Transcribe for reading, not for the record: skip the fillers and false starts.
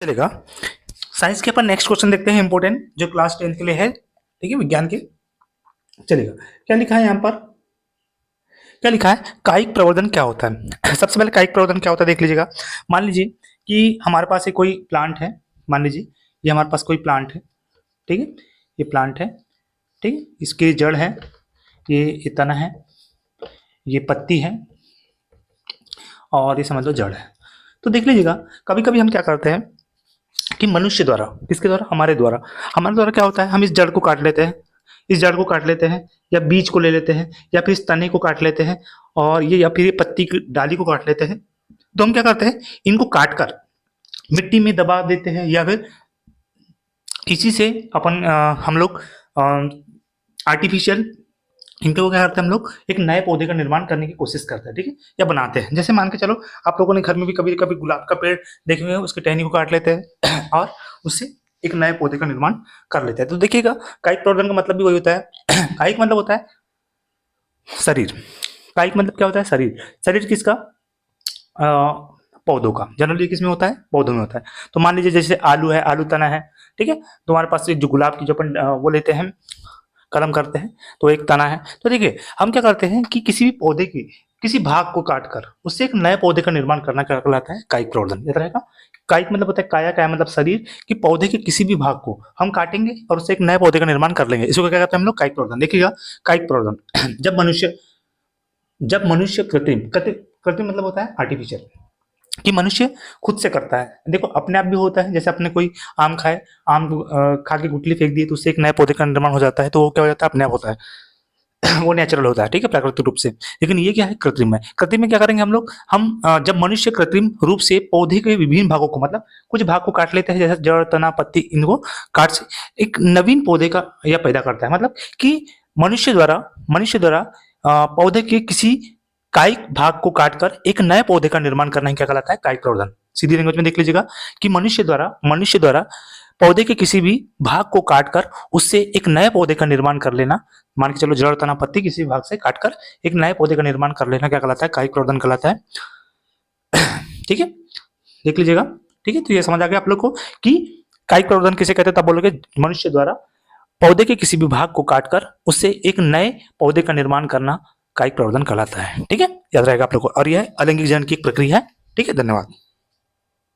चलेगा। साइंस के अपन next question देखते हैं, इंपॉर्टेंट जो क्लास 10 के लिए है, ठीक है, विज्ञान के। चलेगा, क्या लिखा है यहाँ पर? क्या लिखा है? कायिक प्रवर्धन क्या होता है? सबसे पहले कायिक प्रवर्धन क्या होता है देख लीजिएगा। मान लीजिए कि हमारे पास ये कोई प्लांट है, मान लीजिए ये हमारे पास कोई प्लांट है, ठीक है, ये प्लांट है, ठीक है, इसकी जड़ है, ये तना है, ये पत्ती है और ये समझ लो जड़ है। तो देख लीजिएगा, कभी कभी हम क्या करते हैं कि मनुष्य द्वारा, किसके द्वारा? हमारे द्वारा क्या होता है, हम इस जड़ को काट लेते हैं, इस जड़ को काट लेते हैं, या बीज को ले लेते हैं, या फिर इस तने को काट लेते हैं, और ये या फिर ये पत्ती की डाली को काट लेते हैं। तो हम क्या करते हैं, इनको काट कर मिट्टी में दबा देते हैं, या फिर इसी से अपन हम लोग आर्टिफिशियल इनको क्या करते हैं, हम लोग एक नए पौधे का निर्माण करने की कोशिश करते हैं, ठीक है, या बनाते हैं। जैसे मान के चलो, आप लोगों ने घर में भी कभी कभी गुलाब का पेड़ देखे हुए हैं, उसकी टहनी को काट लेते हैं और उससे एक नए पौधे का निर्माण कर लेते हैं। तो देखिएगा, कायिक प्रवर्धन का मतलब भी वही होता है। कायिक मतलब होता है शरीर। कायिक मतलब क्या होता है? शरीर। शरीर किसका? पौधों का। जनरली किस में होता है? पौधों में होता है। तो मान लीजिए जैसे आलू है, आलू तना है, ठीक है, तो हमारे पास जो गुलाब की जो अपन वो लेते हैं, कलम करते हैं, तो एक तना है। तो देखिए, हम क्या करते हैं कि किसी भी पौधे की किसी भाग को काटकर उससे एक नए पौधे का निर्माण करना क्या कहलाता है? कायिक प्रवर्धन। याद रहेगा, कायिक मतलब होता है काया, काया मतलब शरीर, कि पौधे के किसी भी भाग को हम काटेंगे और उससे एक नए पौधे का निर्माण कर लेंगे, इसको क्या कहते हैं हम लोग? कायिक प्रवर्धन। देखिएगा, कायिक प्रवर्धन जब मनुष्य कृत्रिम कृत्रिम कृत्रिम मतलब होता है आर्टिफिशियल, कि मनुष्य खुद से करता है। देखो, अपने आप भी होता है, जैसे अपने कोई आम खाए, आम खा के गुठली फेंक दिए तो उससे एक नए पौधे का निर्माण हो जाता है, तो वो क्या हो जाता है? अपने आप होता है। वो नेचुरल होता है, ठीक है, प्राकृतिक रूप से। लेकिन ये क्या है? कृत्रिम है। कृत्रिम में क्या करेंगे हम लोग? जब मनुष्य कृत्रिम रूप से पौधे के विभिन्न भागों को, मतलब कुछ भाग को काट लेते हैं, जैसे जड़, तना, पत्ती, इनको काट से एक नवीन पौधे का यह पैदा करता है। मतलब कि मनुष्य द्वारा पौधे के किसी कायिक भाग को काटकर एक नए पौधे का निर्माण करना ही क्या कहलाता है? कायिक प्रवर्धन। सीधी लैंग्वेज में देख लीजिएगा कि मनुष्य द्वारा पौधे के किसी भी भाग को काटकर उससे एक नए पौधे का निर्माण कर लेना, मान के चलो जड़, तना, पत्ती किसी भाग से काटकर एक नए पौधे का निर्माण कर लेना क्या कहलाता है? कायिक प्रवर्धन कहलाता है। ठीक है, देख लीजिएगा। ठीक है, तो ये समझ आ गया आप लोग को कि कायिक प्रवर्धन किसे कहते हैं? तब बोलोगे मनुष्य द्वारा पौधे के किसी भी भाग को काटकर उससे एक नए पौधे का निर्माण करना कायिक प्रवर्धन कहलाता है। ठीक है, याद रहेगा आप लोग को। और यह अलैंगिक जनन की एक प्रक्रिया है। ठीक है, धन्यवाद।